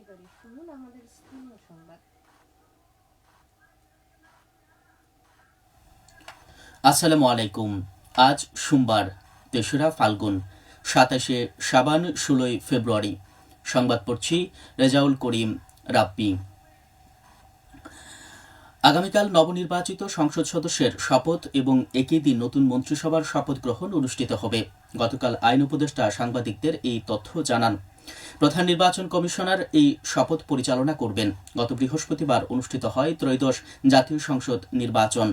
এবারে শুনুন আমাদের স্থানীয় সংবাদ। আসসালামু আলাইকুম। আজ সোমবার ৩রা ফাল্গুন, ২৭শে শাবান, ১৬ই ফেব্রুয়ারি। সংবাদ পড়ছি রেজাউল করিম রাব্বি। আগামীকাল নবনির্বাচিত সংসদ সদস্যের শপথ এবং একই দিন নতুন মন্ত্রিসভার শপথ গ্রহণ অনুষ্ঠিত হবে। গতকাল আইন উপদেষ্টা সাংবাদিকদের এই তথ্য জানান। প্রধান নির্বাচন কমিশনার এই শপথ পরিচালনা করবেন। গত বৃহস্পতিবার অনুষ্ঠিত হয় ত্রয়োদশ জাতীয় সংসদ নির্বাচন।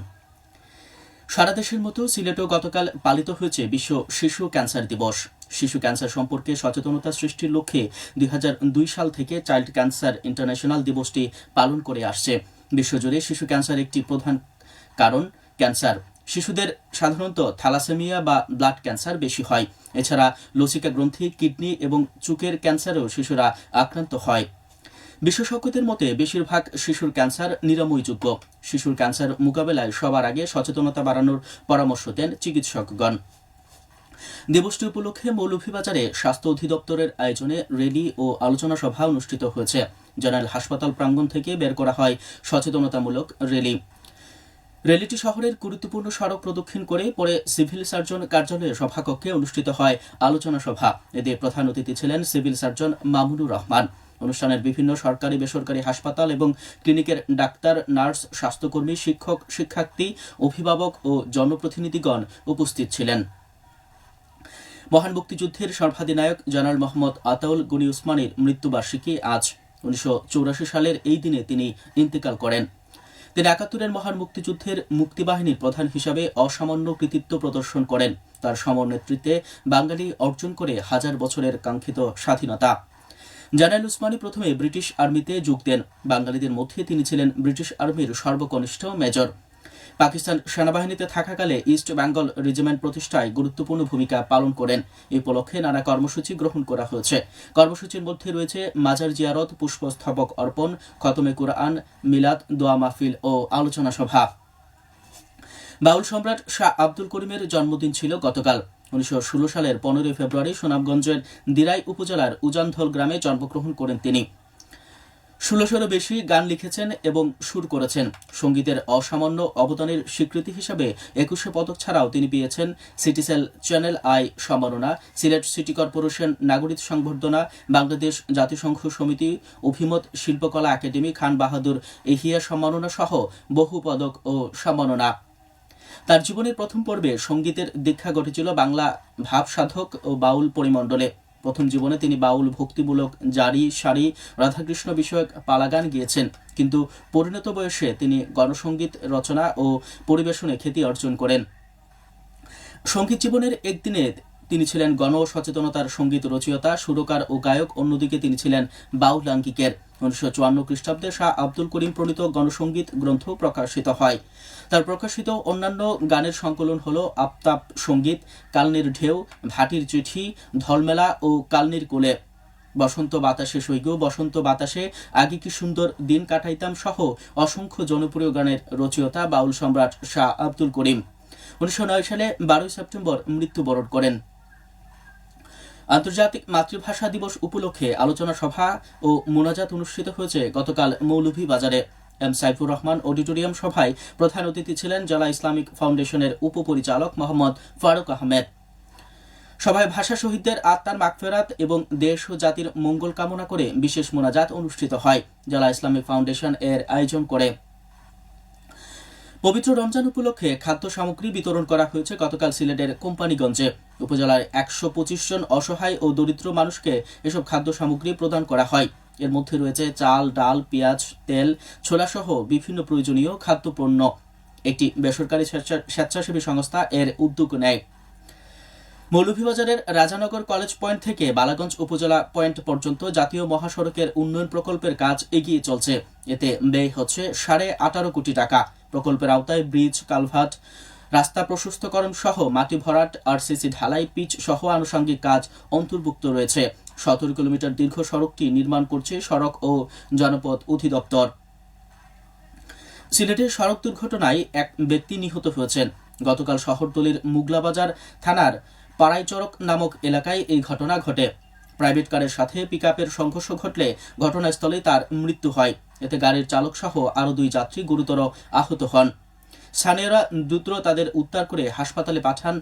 সারা দেশের মতো সিলেটেও গতকাল পালিত হয়েছে বিশ্ব শিশু ক্যান্সার দিবস। শিশু ক্যান্সার সম্পর্কে সচেতনতা সৃষ্টির লক্ষ্যে ২০০২ সাল থেকে চাইল্ড ক্যান্সার ইন্টারন্যাশনাল দিবসটি পালন করে আসছে। বিশ্বজুড়ে শিশু ক্যান্সার একটি প্রধান কারণ ক্যান্সার। শিশুদের সাধারণত থ্যালাসেমিয়া বা ব্লাড ক্যান্সার বেশি হয়। এছাড়া লসিকা গ্রন্থি, কিডনি এবং চোখের ক্যান্সারেও শিশুরা আক্রান্ত হয়। বিশেষজ্ঞদের মতে বেশিরভাগ শিশুর ক্যান্সার নিরাময়যোগ্য। শিশুর ক্যান্সার মোকাবেলায় সবার আগে সচেতনতা বাড়ানোর পরামর্শ দেন চিকিৎসকগণ। দিবসটি উপলক্ষে মৌলভীবাজারে স্বাস্থ্য অধিদপ্তরের আয়োজনে র্যালি ও আলোচনা সভা অনুষ্ঠিত হয়েছে। জেনারেল হাসপাতাল প্রাঙ্গণ থেকে বের করা হয় সচেতনতামূলক র্যালিটি শহরের গুরুত্বপূর্ণ সড়ক প্রদক্ষিণ করে পরে সিভিল সার্জন কার্যালয়ের সভাকক্ষে অনুষ্ঠিত হয় আলোচনা সভা। এতে প্রধান অতিথি ছিলেন সিভিল সার্জন মামুনুর রহমান। অনুষ্ঠানের বিভিন্ন সরকারি বেসরকারি হাসপাতাল এবং ক্লিনিকের ডাক্তার, নার্স, স্বাস্থ্যকর্মী, শিক্ষক, শিক্ষার্থী, অভিভাবক ও জনপ্রতিনিধিগণ উপস্থিত ছিলেন। মহান মুক্তিযুদ্ধের সর্বাধিনায়ক জেনারেল মোহাম্মদ আতাউল গনি উসমানীর মৃত্যুবার্ষিকী আজ। ১৯৮৪ সালের এই দিনে তিনি ইন্তেকাল করেন। তিনি ৭১-এর মহান মুক্তিযুদ্ধের মুক্তিবাহিনীর প্রধান হিসাবে অসামান্য কৃতিত্ব প্রদর্শন করেন। তার সমর নেতৃত্বে বাঙালি অর্জন করে হাজার বছরের কাঙ্ক্ষিত স্বাধীনতা। জেনারেল উসমানী প্রথমে ব্রিটিশ আর্মিতে যোগ দেন। বাঙালিদের মধ্যে তিনি ছিলেন ব্রিটিশ আর্মির সর্বকনিষ্ঠ মেজর। পাকিস্তান সেনাবাহিনীতে থাকাকালে ইস্ট বেঙ্গল রেজিমেন্ট প্রতিষ্ঠায় গুরুত্বপূর্ণ ভূমিকা পালন করেন। এই উপলক্ষে নানা কর্মসূচি গ্রহণ করা হয়েছে। কর্মসূচির মধ্যে রয়েছে মাজার জিয়ারত, পুষ্পস্তবক অর্পণ, খতমে কুরআন, মিলাদ, দোয়া মাহফিল ও আলোচনা সভা। বাউল সম্রাট শাহ আব্দুল করিমের জন্মদিন ছিল গতকাল। ১৯১৬ সালের ১৫ ফেব্রুয়ারি সুনামগঞ্জের দিরাই উপজেলার উজানধল গ্রামে জন্মগ্রহণ করেন তিনি। ১৬শোরও বেশি গান লিখেছেন এবং সুর করেছেন। সঙ্গীতের অসামান্য অবদানের স্বীকৃতি হিসাবে ২১শে পদক ছাড়াও তিনি পেয়েছেন সিটিসেল চ্যানেল আই সম্মাননা, সিলেট সিটি কর্পোরেশন নাগরিক সংবর্ধনা, বাংলাদেশ জাতিসংঘ সমিতি, অভিমত শিল্পকলা একাডেমি, খান বাহাদুর এহিয়া সম্মাননা সহ বহু পদক ও সম্মাননা। তার জীবনের প্রথম পর্বে সঙ্গীতের দীক্ষা ঘটেছিল বাংলা ভাবসাধক ও বাউল পরিমণ্ডলে। প্রথম জীবনে তিনি বাউল, ভক্তিমূলক, জারি, সারি, রাধাকৃষ্ণ বিষয়ক পালাগান গিয়েছেন, কিন্তু পরিণত বয়সে তিনি গণসঙ্গীত রচনা ও পরিবেশনে খ্যাতি অর্জন করেন। সঙ্গীত জীবনের একদিনে তিনি ছিলেন গণ সচেতনতার সঙ্গীত রচয়িতা, সুরকার ও গায়ক। অন্যদিকে তিনি ছিলেন বাউল আঙ্গিকের। ১৯৫৪ খ্রিস্টাব্দে শাহ আব্দুল করিম প্রণীত গণসঙ্গীত গ্রন্থ প্রকাশিত হয়। তার প্রকাশিত অন্যান্য গানের সংকলন হল আফতাব সঙ্গীত, কালনির ঢেউ, ভাটির চিঠি, ধলমেলা ও কালনির কোলে, বসন্ত বাতাসে সৈগ, বসন্ত বাতাসে, আগে কি সুন্দর দিন কাটাইতাম সহ অসংখ্য জনপ্রিয় গানের রচয়িতা বাউল সম্রাট শাহ আব্দুল করিম। ১৯০৯ সালে ১২ সেপ্টেম্বর মৃত্যুবরণ করেন। আন্তর্জাতিক মাতৃভাষা দিবস উপলক্ষে আলোচনা সভা ও মোনাজাত অনুষ্ঠিত হয়েছে গতকাল মৌলভীবাজারে। এম সাইফুর রহমান অডিটোরিয়াম সভায় প্রধান অতিথি ছিলেন জেলা ইসলামিক ফাউন্ডেশনের উপপরিচালক মোহাম্মদ ফারুক আহমেদ। সভায় ভাষা শহীদদের আত্মার মাগফিরাত এবং দেশ ও জাতির মঙ্গল কামনা করে বিশেষ মোনাজাত অনুষ্ঠিত হয়। জেলা ইসলামিক ফাউন্ডেশন এর আয়োজন করে। পবিত্র রমজান উপলক্ষে খাদ্য সামগ্রী বিতরণ করা হয়েছে গতকাল সিলেটের কোম্পানিগঞ্জে। উপজেলার ১২৫ জন অসহায় ও দরিদ্র মানুষকে এসব খাদ্য সামগ্রী প্রদান করা হয়। এর মধ্যে রয়েছে চাল, ডাল, পেঁয়াজ, তেল, ছোলা সহ বিভিন্ন প্রয়োজনীয় খাদ্যপণ্য। একটি বেসরকারি স্বেচ্ছাসেবী সংস্থা এর উদ্যোগ নেয়। মৌলভীবাজারের রাজানগর কলেজ পয়েন্ট থেকে বালাগঞ্জ উপজেলা পয়েন্ট পর্যন্ত জাতীয় মহাসড়কের উন্নয়ন প্রকল্পের কাজ এগিয়ে চলছে। এতে ব্যয় হচ্ছে ১৮.৫ কোটি টাকা। প্রকল্পের আওতায় ব্রিজ, কালভার্ট, রাস্তা প্রশস্তকরণ সহ মাটি ভরাট, আরসিসি ঢালাই, পিচ সহ আনুষঙ্গিক কাজ অন্তর্ভুক্ত রয়েছে। ১৭ কিলোমিটার দীর্ঘ সড়কটি নির্মাণ করছে সড়ক ও জনপথ অধিদপ্তর। সিলেটের সড়ক দুর্ঘটনায় এক ব্যক্তি নিহত হয়েছেন। গতকাল শহরতলির মুগলাবাজার থানার পাড়াইচরক নামক এলাকায় এই ঘটনা ঘটে। প্রাইভেট কারের সাথে পিকআপের সংঘর্ষ ঘটলে ঘটনাস্থলে তার মৃত্যু হয়। এতে গাড়ির চালক সহ আরও 2 যাত্রী গুরুতর আহত হন। স্থানীয়রা দ্রুত তাদের উদ্ধার করে হাসপাতালে পাঠান।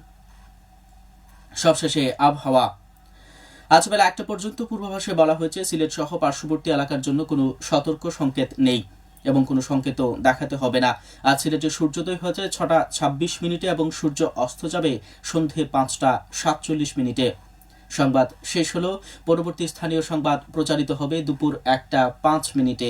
সবশেষে আবহাওয়া। আজ বেলা 1টা পর্যন্ত পূর্বাভাসে বলা হয়েছে সিলেট সহ পার্শ্ববর্তী এলাকার জন্য কোনো সতর্ক সংকেত নেই এবং কোনো সংকেতও দেখাতে হবে না। আজ সিলেটে সূর্যোদয় হয়েছে 6টা 26 মিনিটে এবং সূর্য অস্ত যাবে সন্ধে 5টা 47 মিনিটে। সংবাদ শেষ হলো। পরবর্তী স্থানীয় সংবাদ প্রচারিত হবে দুপুর 1টা 5 মিনিটে।